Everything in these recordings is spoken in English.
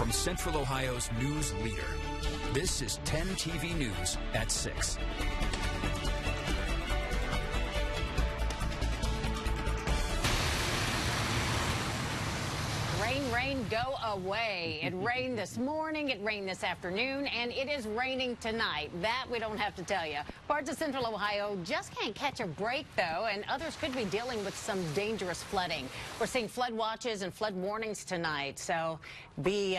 from Central Ohio's news leader. This is 10 TV News at 6. Rain, go away. It rained this morning, it rained this afternoon, and it is raining tonight. That we don't have to tell you. Parts of Central Ohio just can't catch a break, though, and others could be dealing with some dangerous flooding. We're seeing flood watches and flood warnings tonight, so be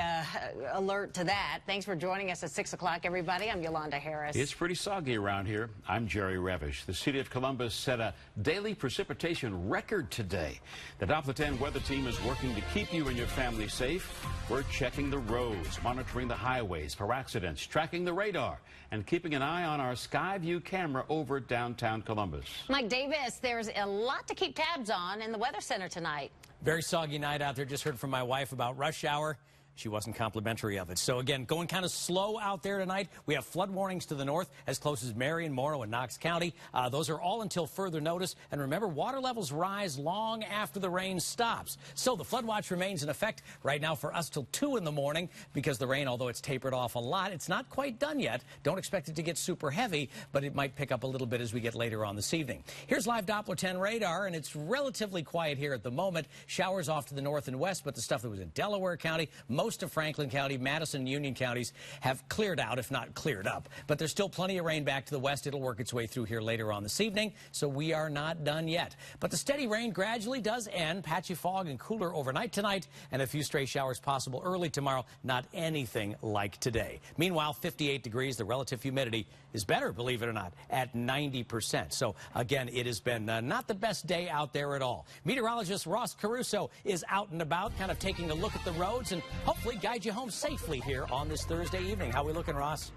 alert to that. Thanks for joining us at 6 o'clock, everybody. I'm Yolanda Harris. It's pretty soggy around here. I'm Jerry Revish. The city of Columbus set a daily precipitation record today. The Doppler 10 weather team is working to keep you and your family safe. We're checking the roads, monitoring the highways for accidents, tracking the radar, and keeping an eye on our Skyview camera over downtown Columbus. Mike Davis, there's a lot to keep tabs on in the Weather Center tonight. Very soggy night out there. Just heard from my wife about rush hour. She wasn't complimentary of it. So, again, going kind of slow out there tonight. We have flood warnings to the north as close as Marion, Morrow, and Knox County. Those are all until further notice. And remember, water levels rise long after the rain stops. So the flood watch remains in effect right now for us till 2 in the morning because the rain, although it's tapered off a lot, it's not quite done yet. Don't expect it to get super heavy, but it might pick up a little bit as we get later on this evening. Here's live Doppler 10 radar, and it's relatively quiet here at the moment. Showers off to the north and west, but the stuff that was in Delaware County, most of Franklin County, Madison, and Union counties have cleared out, if not cleared up. But there's still plenty of rain back to the west. It'll work its way through here later on this evening, so we are not done yet. But the steady rain gradually does end. Patchy fog and cooler overnight tonight, and a few stray showers possible early tomorrow. Not anything like today. Meanwhile, 58 degrees. The relative humidity is better, believe it or not, at 90%. So, again, it has been not the best day out there at all. Meteorologist Ross Caruso is out and about, kind of taking a look at the roads and hopefully guide you home safely here on this Thursday evening. How we looking, Ross?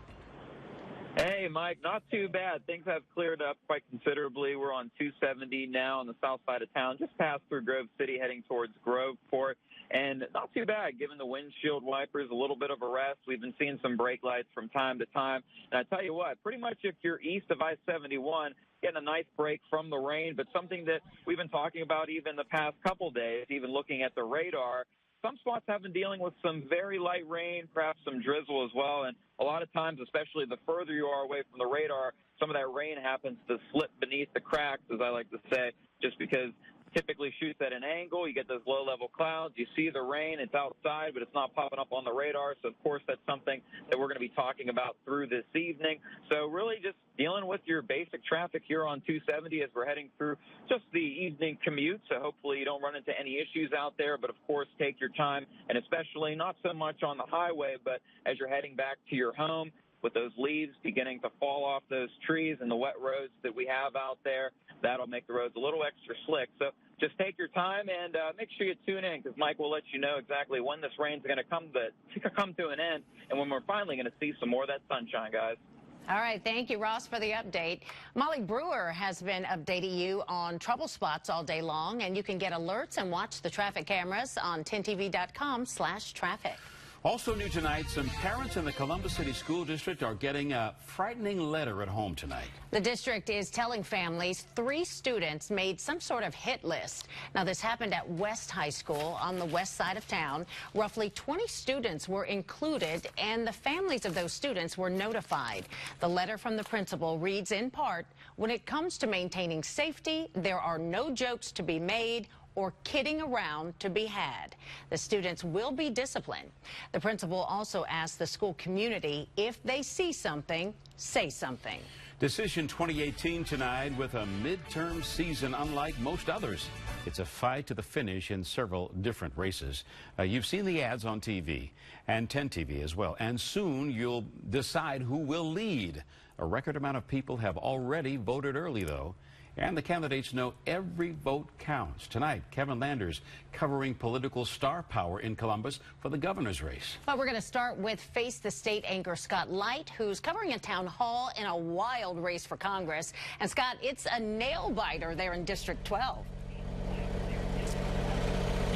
Hey, Mike, not too bad. Things have cleared up quite considerably. We're on 270 now on the south side of town, just past through Grove City, heading towards Groveport. And not too bad, given the windshield wipers, a little bit of a rest. We've been seeing some brake lights from time to time. And I tell you what, pretty much if you're east of I-71, getting a nice break from the rain, but something that we've been talking about even the past couple days, even looking at the radar, some spots have been dealing with some very light rain, perhaps some drizzle as well. And a lot of times, especially the further you are away from the radar, some of that rain happens to slip beneath the cracks, as I like to say, just because typically shoots at an angle. You get those low-level clouds. You see the rain. It's outside, but it's not popping up on the radar. So, of course, that's something that we're going to be talking about through this evening. So really just dealing with your basic traffic here on 270 as we're heading through just the evening commute. So hopefully you don't run into any issues out there. But, of course, take your time, and especially not so much on the highway, but as you're heading back to your home, with those leaves beginning to fall off those trees and the wet roads that we have out there, that'll make the roads a little extra slick. So just take your time and make sure you tune in, because Mike will let you know exactly when this rain's going to come to an end and when we're finally going to see some more of that sunshine, guys. All right, thank you, Ross, for the update. Molly Brewer has been updating you on trouble spots all day long, and you can get alerts and watch the traffic cameras on 10tv.com/traffic. Also new tonight, some parents in the Columbus City School District are getting a frightening letter at home tonight. The district is telling families 3 students made some sort of hit list. Now, this happened at West High School on the west side of town. Roughly 20 students were included, and the families of those students were notified. The letter from the principal reads in part, "When it comes to maintaining safety, there are no jokes to be made or kidding around to be had. The students will be disciplined." The principal also asked the school community, if they see something, say something. Decision 2018 tonight with a midterm season unlike most others. It's a fight to the finish in several different races. You've seen the ads on TV and 10 TV as well, and soon you'll decide who will lead. A record amount of people have already voted early, though. And the candidates know every vote counts. Tonight, Kevin Landers covering political star power in Columbus for the governor's race. But we're going to start with Face the State anchor Scott Light, who's covering a town hall in a wild race for Congress. And Scott, it's a nail biter there in District 12.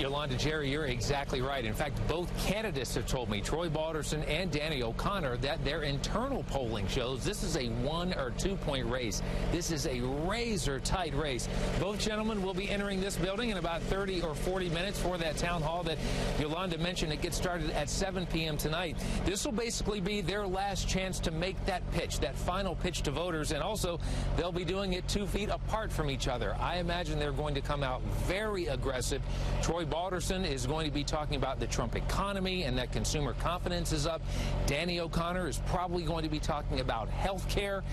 Yolanda, Jerry, you're exactly right. In fact, both candidates have told me, Troy Balderson and Danny O'Connor, that their internal polling shows this is a 1 or 2 point race. This is a razor-tight race. Both gentlemen will be entering this building in about 30 or 40 minutes for that town hall that Yolanda mentioned. It gets started at 7 p.m. tonight. This will basically be their last chance to make that pitch, that final pitch to voters, and also they'll be doing it 2 feet apart from each other. I imagine they're going to come out very aggressive. Troy Balderson is going to be talking about the Trump economy and that consumer confidence is up. Danny O'Connor is probably going to be talking about health care.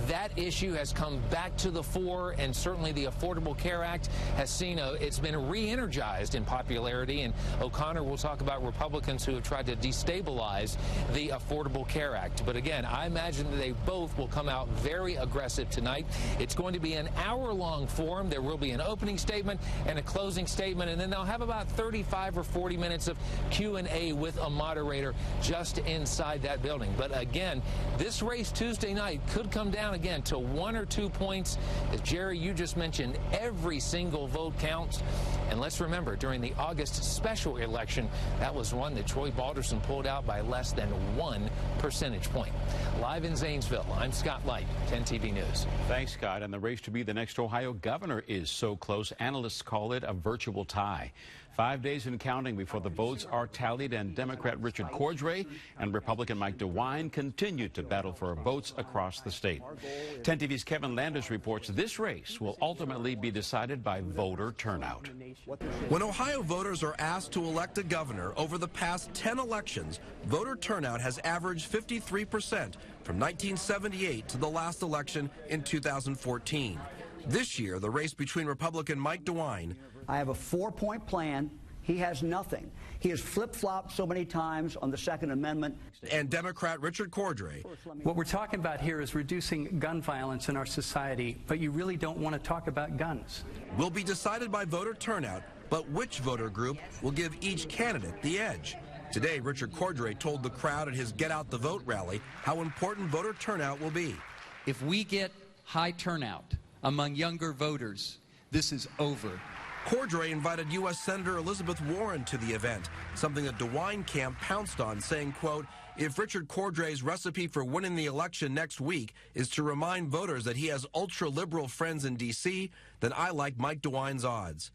That issue has come back to the fore, and certainly the Affordable Care Act has seen it's been re-energized in popularity, and O'Connor will talk about Republicans who have tried to destabilize the Affordable Care Act. But again, I imagine that they both will come out very aggressive tonight. It's going to be an hour-long forum. There will be an opening statement and a closing statement, and then they'll have about 35 or 40 minutes of Q&A with a moderator just inside that building. But again, this race Tuesday night could come down again to 1 or 2 points. As Jerry, you just mentioned, every single vote counts. And let's remember, during the August special election, that was one that Troy Balderson pulled out by less than 1 percentage point. Live in Zanesville, I'm Scott Light, 10 TV News. Thanks, Scott. And the race to be the next Ohio governor is so close, analysts call it a virtual tie. 5 days and counting before the votes are tallied, and Democrat Richard Cordray and Republican Mike DeWine continue to battle for votes across the state. 10 TV's Kevin Landis reports this race will ultimately be decided by voter turnout. When Ohio voters are asked to elect a governor over the past 10 elections, voter turnout has averaged 53% from 1978 to the last election in 2014. This year, the race between Republican Mike DeWine. I have a 4-point plan. He has nothing. He has flip-flopped so many times on the Second Amendment. And Democrat Richard Cordray. What we're talking about here is reducing gun violence in our society, but you really don't want to talk about guns. Will be decided by voter turnout, but which voter group will give each candidate the edge? Today, Richard Cordray told the crowd at his Get Out the Vote rally how important voter turnout will be. If we get high turnout among younger voters, this is over. Cordray invited U.S. Senator Elizabeth Warren to the event, something that DeWine camp pounced on, saying, quote, if Richard Cordray's recipe for winning the election next week is to remind voters that he has ultra-liberal friends in D.C., then I like Mike DeWine's odds.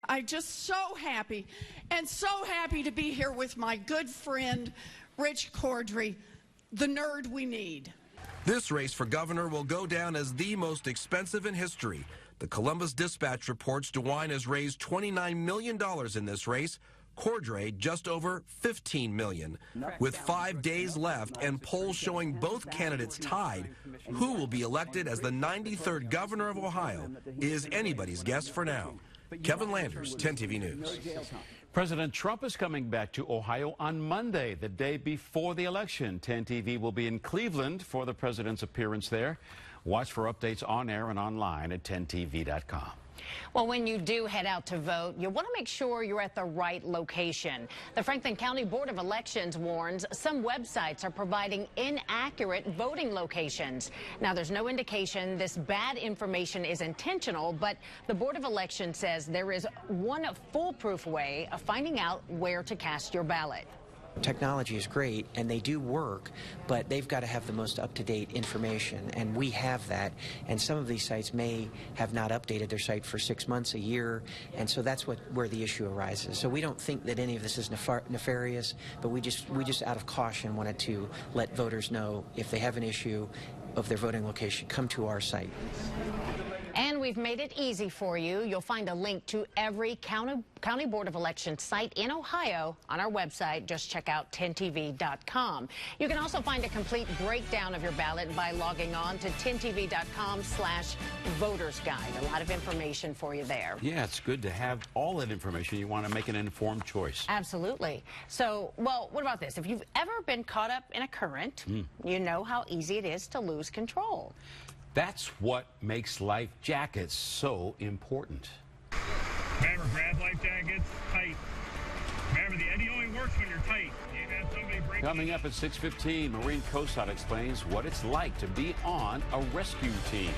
I'm just so happy and so happy to be here with my good friend, Rich Cordray, the nerd we need. This race for governor will go down as the most expensive in history. The Columbus Dispatch reports DeWine has raised $29 million in this race. Cordray just over $15 million. With 5 days left and polls showing both candidates tied, who will be elected as the 93rd governor of Ohio is anybody's guess for now. Kevin Landers, 10 TV News. President Trump is coming back to Ohio on Monday, the day before the election. 10 TV will be in Cleveland for the president's appearance there. Watch for updates on air and online at 10tv.com. Well, when you do head out to vote, you want to make sure you're at the right location. The Franklin County Board of Elections warns some websites are providing inaccurate voting locations. Now, there's no indication this bad information is intentional, but the Board of Elections says there is one foolproof way of finding out where to cast your ballot. Technology is great, and they do work, but they've got to have the most up-to-date information, and we have that. And some of these sites may have not updated their site for 6 months, a year, and so that's where the issue arises. So we don't think that any of this is nefarious, but we just out of caution wanted to let voters know if they have an issue of their voting location, come to our site. And we've made it easy for you. You'll find a link to every County Board of Elections site in Ohio on our website. Just check out 10tv.com. You can also find a complete breakdown of your ballot by logging on to 10tv.com/votersguide. A lot of information for you there. Yeah, it's good to have all that information. You want to make an informed choice. Absolutely. So, well, what about this? If you've ever been caught up in a current, you know how easy it is to lose control. That's what makes life jackets so important. Remember, grab life jackets tight. Remember, the eddy only works when you're tight. You have somebody break. Coming up at 6:15, Maureen Kosad explains what it's like to be on a rescue team.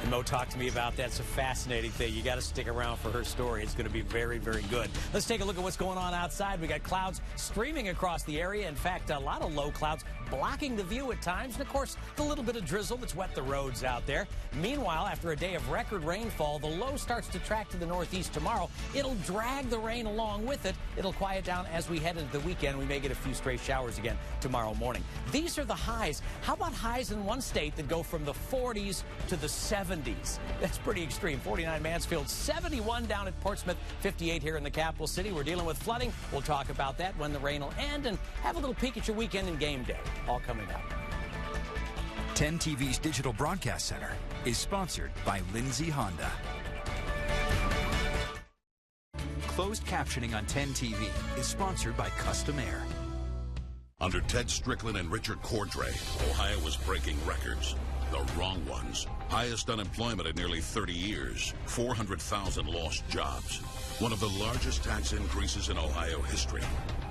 And Mo talked to me about that. It's a fascinating thing. You got to stick around for her story. It's going to be very, very good. Let's take a look at what's going on outside. We got clouds streaming across the area. In fact, a lot of low clouds blocking the view at times. And, of course, the little bit of drizzle that's wet the roads out there. Meanwhile, after a day of record rainfall, the low starts to track to the northeast tomorrow. It'll drag the rain along with it. It'll quiet down as we head into the weekend. We may get a few stray showers again tomorrow morning. These are the highs. How about highs in one state that go from the 40s to the 70s? That's pretty extreme. 49 Mansfield, 71 down at Portsmouth, 58 here in the capital city. We're dealing with flooding. We'll talk about that when the rain will end and have a little peek at your weekend and game day. All coming up. 10 TV's Digital Broadcast Center is sponsored by Lindsay Honda. Closed captioning on 10 TV is sponsored by Custom Air. Under Ted Strickland and Richard Cordray, Ohio was breaking records. The wrong ones. Highest unemployment in nearly 30 years. 400,000 lost jobs. One of the largest tax increases in Ohio history.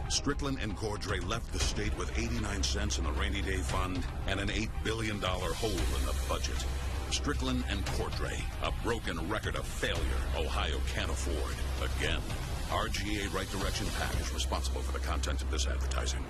Strickland and Cordray left the state with 89 cents in the rainy day fund and an $8 billion hole in the budget. Strickland and Cordray, a broken record of failure Ohio can't afford. Again, RGA Right Direction PAC is responsible for the content of this advertising.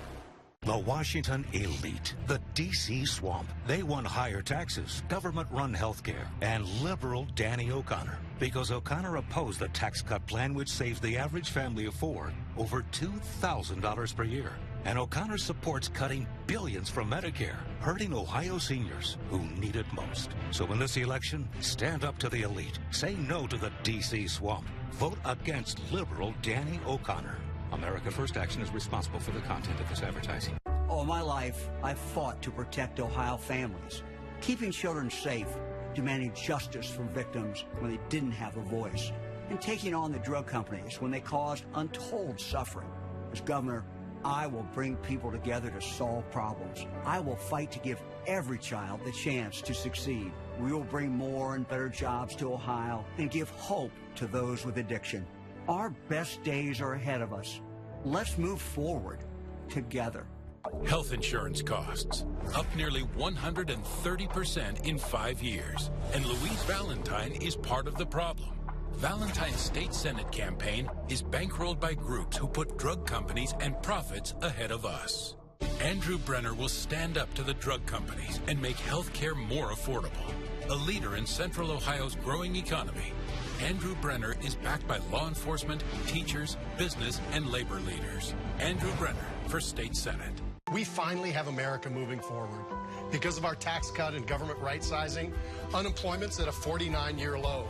The Washington elite, the D.C. swamp. They won higher taxes, government-run health care, and liberal Danny O'Connor. Because O'Connor opposed the tax cut plan which saves the average family of four over $2,000 per year. And O'Connor supports cutting billions from Medicare, hurting Ohio seniors who need it most. So in this election, stand up to the elite. Say no to the D.C. swamp. Vote against liberal Danny O'Connor. America First Action is responsible for the content of this advertising. All my life, I've fought to protect Ohio families, keeping children safe, demanding justice for victims when they didn't have a voice, and taking on the drug companies when they caused untold suffering. As governor, I will bring people together to solve problems. I will fight to give every child the chance to succeed. We will bring more and better jobs to Ohio and give hope to those with addiction. Our best days are ahead of us. Let's move forward together. Health insurance costs up nearly 130% in 5 years. And Louise Valentine is part of the problem. Valentine's State Senate campaign is bankrolled by groups who put drug companies and profits ahead of us. Andrew Brenner will stand up to the drug companies and make health care more affordable. A leader in Central Ohio's growing economy, Andrew Brenner is backed by law enforcement, teachers, business, and labor leaders. Andrew Brenner for State Senate. We finally have America moving forward. Because of our tax cut and government right-sizing, unemployment's at a 49-year low.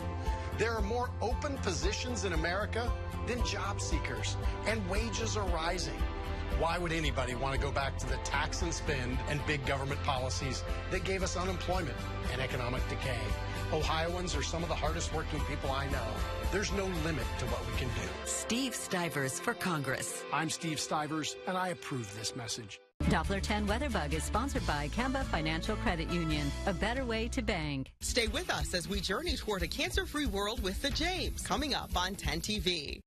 There are more open positions in America than job seekers, and wages are rising. Why would anybody want to go back to the tax and spend and big government policies that gave us unemployment and economic decay? Ohioans are some of the hardest working people I know. There's no limit to what we can do. Steve Stivers for Congress. I'm Steve Stivers, and I approve this message. Doppler 10 Weatherbug is sponsored by Kemba Financial Credit Union, a better way to bank. Stay with us as we journey toward a cancer-free world with the James, coming up on 10 TV.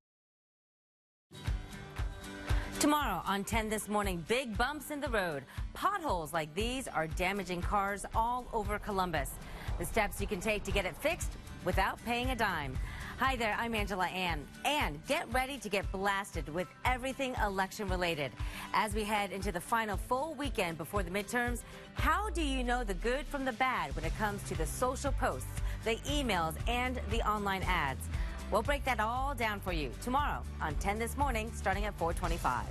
Tomorrow on 10 this morning, big bumps in the road. Potholes like these are damaging cars all over Columbus. The steps you can take to get it fixed without paying a dime. Hi there, I'm Angela Ann. And get ready to get blasted with everything election related. As we head into the final full weekend before the midterms, how do you know the good from the bad when it comes to the social posts, the emails, and the online ads? We'll break that all down for you tomorrow on 10 this morning, starting at 4:25.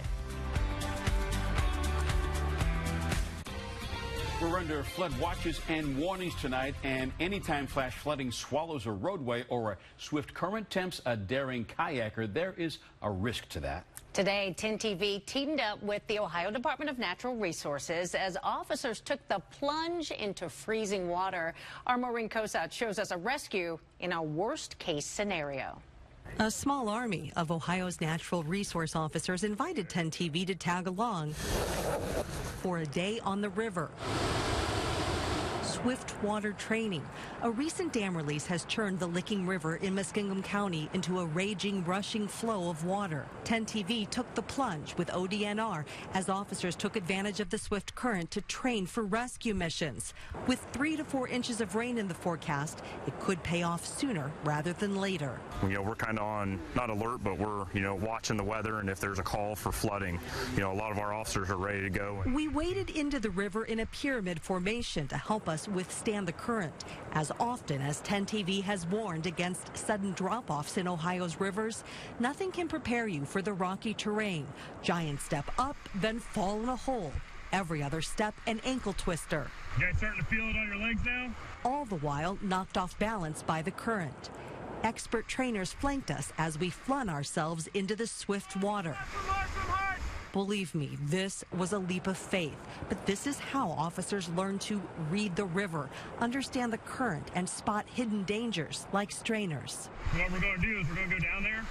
We're under flood watches and warnings tonight, and anytime flash flooding swallows a roadway or a swift current tempts a daring kayaker, there is a risk to that. Today, 10 TV teamed up with the Ohio Department of Natural Resources as officers took the plunge into freezing water. Our Maureen Kosat shows us a rescue in a worst-case scenario. A small army of Ohio's natural resource officers invited 10 TV to tag along for a day on the river. Swiftwater training. A recent dam release has churned the Licking River in Muskingum County into a raging, rushing flow of water. 10 TV took the plunge with ODNR as officers took advantage of the swift current to train for rescue missions. With 3 to 4 inches of rain in the forecast, it could pay off sooner rather than later. We're kind of on, not alert, but we're, watching the weather, and if there's a call for flooding, a lot of our officers are ready to go. We waded into the river in a pyramid formation to help us withstand the current. As often as 10 TV has warned against sudden drop-offs in Ohio's rivers, nothing can prepare you for the rocky terrain. Giant step up, then fall in a hole. Every other step an ankle twister. You guys starting to feel it on your legs now? All the while knocked off balance by the current. Expert trainers flanked us as we flung ourselves into the swift water. Believe me, this was a leap of faith, but this is how officers learn to read the river, understand the current, and spot hidden dangers like strainers. What we're going to do is we're going to go down there,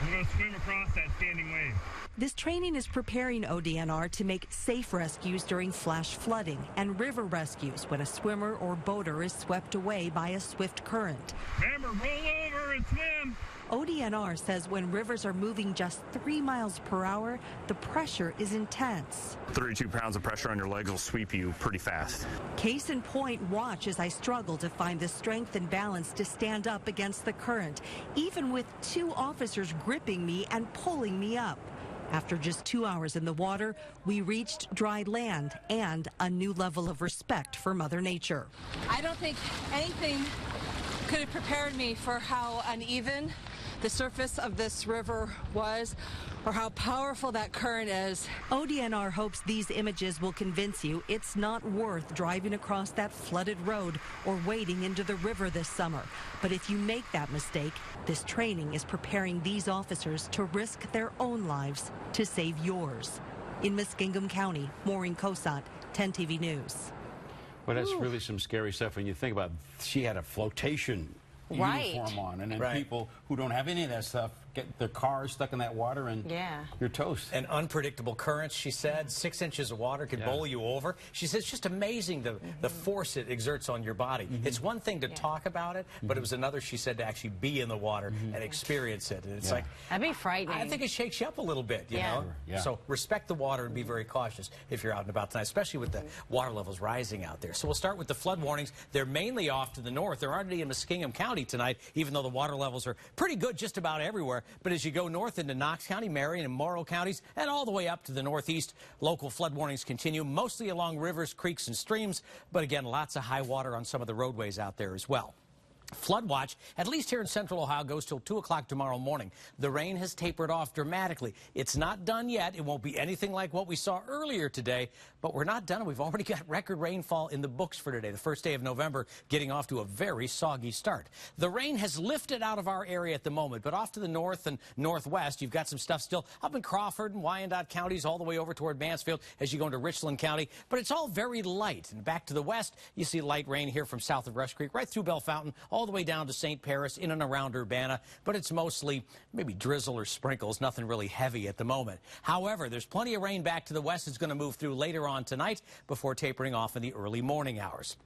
we're going to swim across that standing wave. This training is preparing ODNR to make safe rescues during flash flooding and river rescues when a swimmer or boater is swept away by a swift current. Remember, roll over and swim. ODNR says when rivers are moving just 3 miles per hour, the pressure is intense. 32 pounds of pressure on your legs will sweep you pretty fast. Case in point, watch as I struggle to find the strength and balance to stand up against the current, even with 2 officers gripping me and pulling me up. After just 2 hours in the water, we reached dry land and a new level of respect for Mother Nature. I don't think anything could have prepared me for how uneven the surface of this river was, or how powerful that current is. ODNR hopes these images will convince you it's not worth driving across that flooded road or wading into the river this summer. But if you make that mistake, this training is preparing these officers to risk their own lives to save yours. In Muskingum County, Maureen Cosat, 10 TV News. Well, that's really some scary stuff when you think about she had a flotation uniform on, and then people who don't have any of that stuff get their cars stuck in that water and you're toast. And unpredictable currents, she said. 6 inches of water could bowl you over. She says it's just amazing the force it exerts on your body. It's one thing to talk about it, but it was another, she said, to actually be in the water and experience it. And it's like, that'd be frightening. I think it shakes you up a little bit, you know? So respect the water and be very cautious if you're out and about tonight, especially with the water levels rising out there. So we'll start with the flood warnings. They're mainly off to the north. They're already in Muskingum County tonight, even though the water levels are pretty good just about everywhere. But as you go north into Knox County, Marion, and Morrow counties, and all the way up to the northeast, local flood warnings continue, mostly along rivers, creeks, and streams. But again, lots of high water on some of the roadways out there as well. Flood watch, at least here in central Ohio, goes till 2 o'clock tomorrow morning. The rain has tapered off dramatically. It's not done yet. It won't be anything like what we saw earlier today, but we're not done. We've already got record rainfall in the books for today, the first day of November, getting off to a very soggy start. The rain has lifted out of our area at the moment, but off to the north and northwest, you've got some stuff still up in Crawford and Wyandotte counties, all the way over toward Mansfield as you go into Richland County, but it's all very light. And back to the west, you see light rain here from south of Rush Creek, right through Bellefontaine, all the way down to St. Paris, in and around Urbana, but it's mostly maybe drizzle or sprinkles, nothing really heavy at the moment. However, there's plenty of rain back to the west. It's going to move through later on tonight before tapering off in the early morning hours.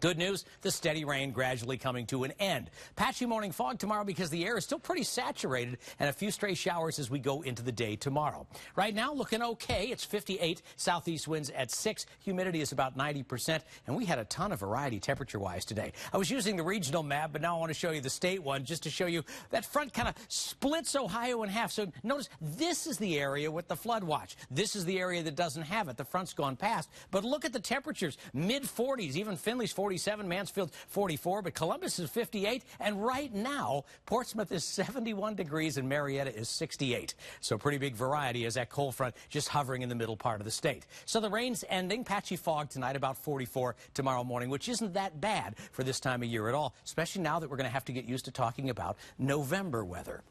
Good news, the steady rain gradually coming to an end. Patchy morning fog tomorrow because the air is still pretty saturated, and a few stray showers as we go into the day tomorrow. Right now, looking okay. It's 58, southeast winds at 6. Humidity is about 90%, and we had a ton of variety temperature-wise today. I was using the regional map, but now I want to show you the state one just to show you that front kind of splits Ohio in half. So notice this is the area with the flood watch. This is the area that doesn't have it. The front's gone past. But look at the temperatures, mid-40s, even Findlay's 47, Mansfield 44, but Columbus is 58, and right now Portsmouth is 71 degrees and Marietta is 68. So pretty big variety as that cold front just hovering in the middle part of the state. So the rain's ending, patchy fog tonight, about 44 tomorrow morning, which isn't that bad for this time of year at all, especially now that we're going to have to get used to talking about November weather.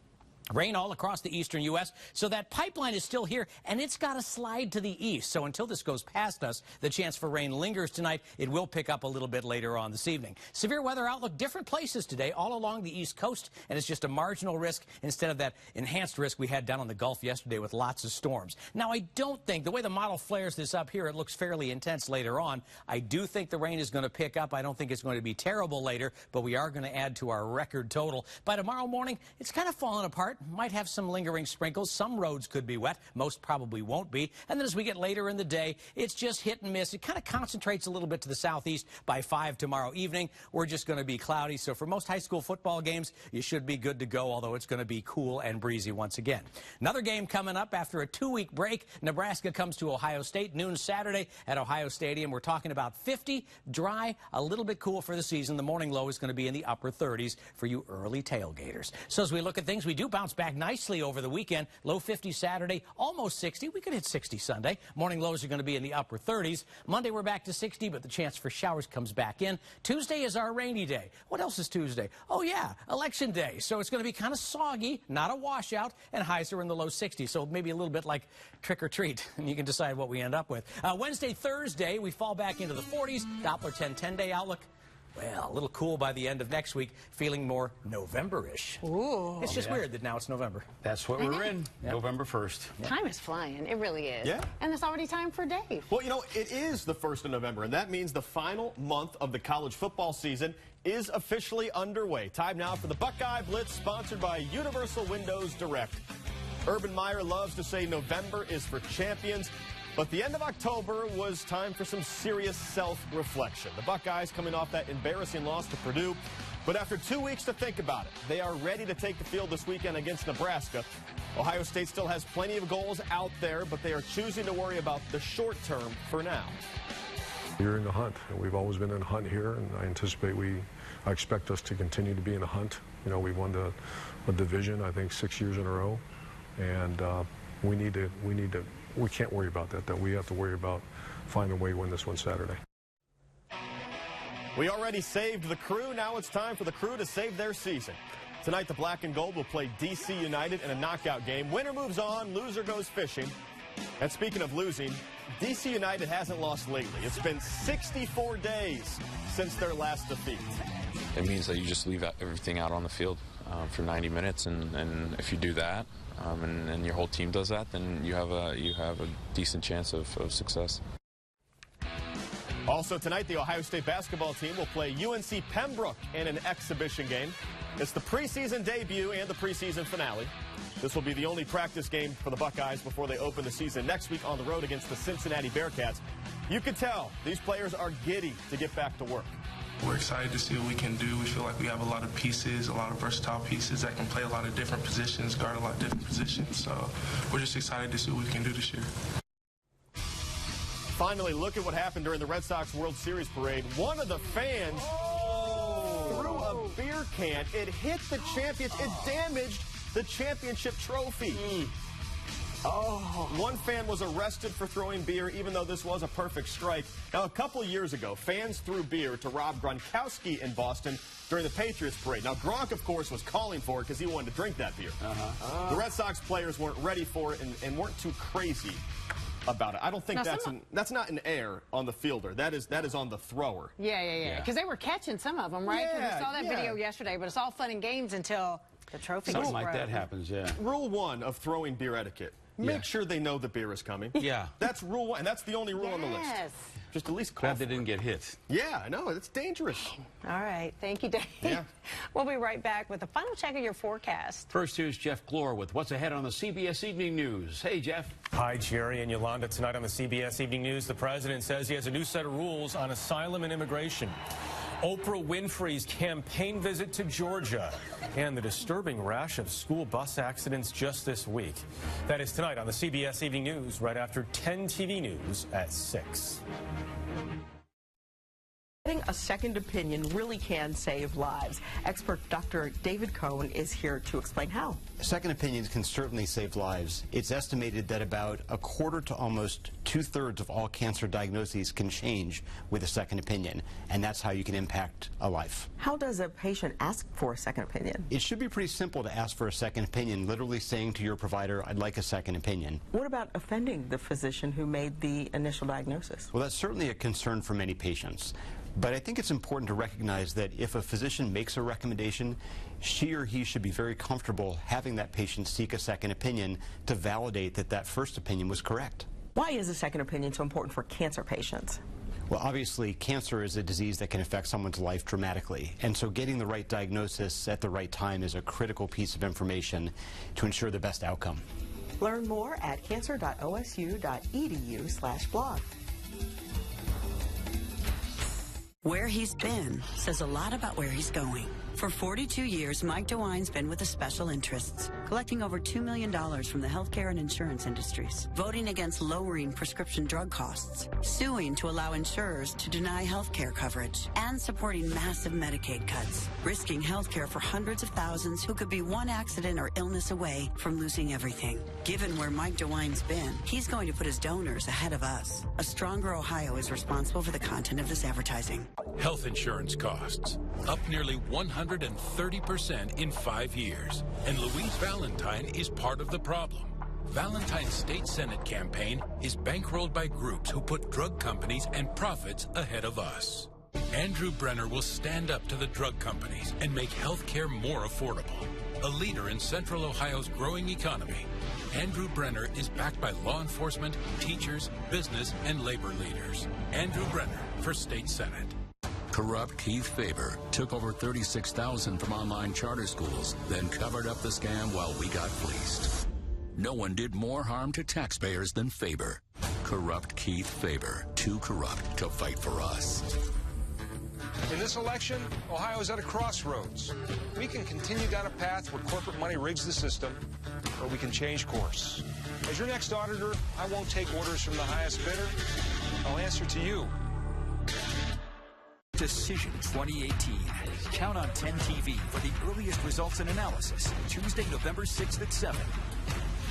Rain all across the eastern U.S., so that pipeline is still here, and it's got to slide to the east. So until this goes past us, the chance for rain lingers tonight. It will pick up a little bit later on this evening. Severe weather outlook, different places today, all along the east coast, and it's just a marginal risk instead of that enhanced risk we had down on the Gulf yesterday with lots of storms. Now, I don't think, the way the model flares this up here, it looks fairly intense later on. I do think the rain is going to pick up. I don't think it's going to be terrible later, but we are going to add to our record total. By tomorrow morning, it's kind of falling apart. Might have some lingering sprinkles. Some roads could be wet. Most probably won't be. And then as we get later in the day, it's just hit and miss. It kind of concentrates a little bit to the southeast by 5 tomorrow evening. We're just going to be cloudy. So for most high school football games, you should be good to go, although it's going to be cool and breezy once again. Another game coming up after a 2-week break. Nebraska comes to Ohio State noon Saturday at Ohio Stadium. We're talking about 50, dry, a little bit cool for the season. The morning low is going to be in the upper 30s for you early tailgaters. So as we look at things, we do bounce back nicely over the weekend. Low 50 Saturday, almost 60. We could hit 60 Sunday. Morning lows are going to be in the upper 30s. Monday we're back to 60, but the chance for showers comes back in. Tuesday is our rainy day. What else is Tuesday? Oh yeah, election day. So it's going to be kind of soggy, not a washout, and highs are in the low 60s. So maybe a little bit like trick or treat, and you can decide what we end up with. Wednesday, Thursday, we fall back into the 40s. Doppler 10-10-day outlook. Well, a little cool by the end of next week, feeling more November-ish. Ooh. It's just weird that now it's November. That's what we're in, November 1st. Yep. Time is flying. It really is. Yeah. And it's already time for Dave. Well, you know, it is the 1st of November, and that means the final month of the college football season is officially underway. Time now for the Buckeye Blitz, sponsored by Universal Windows Direct. Urban Meyer loves to say November is for champions. But the end of October was time for some serious self-reflection. The Buckeyes coming off that embarrassing loss to Purdue. But after 2 weeks to think about it, they are ready to take the field this weekend against Nebraska. Ohio State still has plenty of goals out there, but they are choosing to worry about the short term for now. You're in the hunt. We've always been in a hunt here, and I expect us to continue to be in a hunt. You know, we won the division, I think, 6 years in a row, and we can't worry about that. We have to worry about finding a way to win this one Saturday. We already saved the Crew. Now it's time for the Crew to save their season. Tonight, the Black and Gold will play DC United in a knockout game. Winner moves on, loser goes fishing. And speaking of losing, DC United hasn't lost lately. It's been 64 days since their last defeat. It means that you just leave everything out on the field for 90 minutes, and if you do that, and your whole team does that, then you have a decent chance of success. Also tonight, the Ohio State basketball team will play UNC Pembroke in an exhibition game. It's the preseason debut and the preseason finale. This will be the only practice game for the Buckeyes before they open the season next week on the road against the Cincinnati Bearcats. You can tell these players are giddy to get back to work. We're excited to see what we can do. We feel like we have a lot of pieces, a lot of versatile pieces that can play a lot of different positions, guard a lot of different positions. So we're just excited to see what we can do this year. Finally, look at what happened during the Red Sox World Series parade. One of the fans threw a beer can. It hit the champions. It damaged the championship trophy. One fan was arrested for throwing beer, even though this was a perfect strike. Now, a couple years ago, fans threw beer to Rob Gronkowski in Boston during the Patriots parade. Now, Gronk, of course, was calling for it because he wanted to drink that beer. The Red Sox players weren't ready for it and weren't too crazy about it. I don't think that's not an error on the fielder. That is on the thrower. Yeah. Because they were catching some of them, right? Yeah, we saw that video yesterday, but it's all fun and games until the trophy Something gets like broke. that happens, yeah. Rule 1 of throwing beer etiquette. Make sure they know the beer is coming. Yeah. That's rule 1, and that's the only rule on the list. Just at least call. Glad they didn't get hit. Yeah, I know. It's dangerous. All right. Thank you, Dave. Yeah. We'll be right back with a final check of your forecast. First, here's Jeff Glor with what's ahead on the CBS Evening News. Hey, Jeff. Hi, Jerry and Yolanda. Tonight on the CBS Evening News, the president says he has a new set of rules on asylum and immigration. Oprah Winfrey's campaign visit to Georgia, and the disturbing rash of school bus accidents just this week. That is tonight on the CBS Evening News, right after 10 TV News at 6. Getting a second opinion really can save lives. Expert Dr. David Cohn is here to explain how. Second opinions can certainly save lives. It's estimated that about a quarter to almost 2/3 of all cancer diagnoses can change with a second opinion, and that's how you can impact a life. How does a patient ask for a second opinion? It should be pretty simple to ask for a second opinion, literally saying to your provider, "I'd like a second opinion." What about offending the physician who made the initial diagnosis? Well, that's certainly a concern for many patients. But I think it's important to recognize that if a physician makes a recommendation, she or he should be very comfortable having that patient seek a second opinion to validate that that first opinion was correct. Why is a second opinion so important for cancer patients? Well, obviously, cancer is a disease that can affect someone's life dramatically. And so getting the right diagnosis at the right time is a critical piece of information to ensure the best outcome. Learn more at cancer.osu.edu/blog. Where he's been says a lot about where he's going. For 42 years, Mike DeWine's been with the special interests, collecting over $2 million from the healthcare and insurance industries, voting against lowering prescription drug costs, suing to allow insurers to deny healthcare coverage, and supporting massive Medicaid cuts, risking healthcare for hundreds of thousands who could be one accident or illness away from losing everything. Given where Mike DeWine's been, he's going to put his donors ahead of us. A Stronger Ohio is responsible for the content of this advertising. Health insurance costs up nearly 130% in 5 years. And Louise Valentine is part of the problem. Valentine's State Senate campaign is bankrolled by groups who put drug companies and profits ahead of us. Andrew Brenner will stand up to the drug companies and make health care more affordable. A leader in Central Ohio's growing economy, Andrew Brenner is backed by law enforcement, teachers, business, and labor leaders. Andrew Brenner for State Senate. Corrupt Keith Faber took over $36,000 from online charter schools, then covered up the scam while we got fleeced. No one did more harm to taxpayers than Faber. Corrupt Keith Faber, too corrupt to fight for us. In this election, Ohio is at a crossroads. We can continue down a path where corporate money rigs the system, or we can change course. As your next auditor, I won't take orders from the highest bidder. I'll answer to you. Decision 2018. Count on 10 TV for the earliest results and analysis. Tuesday, November 6th at 7.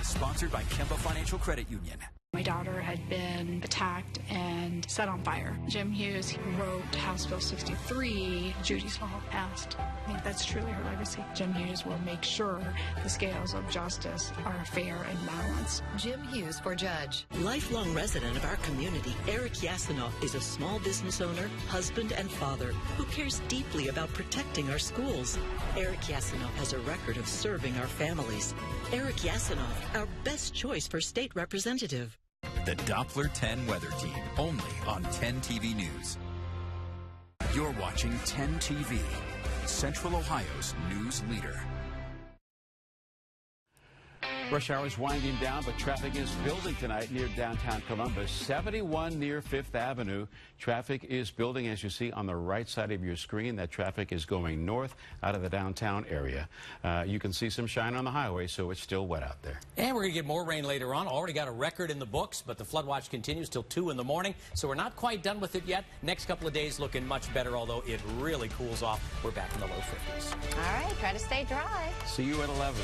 Sponsored by Kemba Financial Credit Union. My daughter had been attacked and set on fire. Jim Hughes wrote House Bill 63. Judy's Hall passed. I think that's truly her legacy. Jim Hughes will make sure the scales of justice are fair and balanced. Jim Hughes for judge. Lifelong resident of our community, Eric Yasinoff is a small business owner, husband, and father who cares deeply about protecting our schools. Eric Yasinoff has a record of serving our families. Eric Yasinoff, our best choice for state representative. The Doppler 10 Weather Team, only on 10 TV News. You're watching 10 TV, Central Ohio's news leader. Rush hour is winding down, but traffic is building tonight near downtown Columbus. 71 near 5th Avenue. Traffic is building, as you see on the right side of your screen. That traffic is going north out of the downtown area. You can see some shine on the highway, so it's still wet out there. And we're going to get more rain later on. Already got a record in the books, but the flood watch continues till 2 in the morning, so we're not quite done with it yet. Next couple of days looking much better, although it really cools off. We're back in the low 50s. All right, try to stay dry. See you at 11.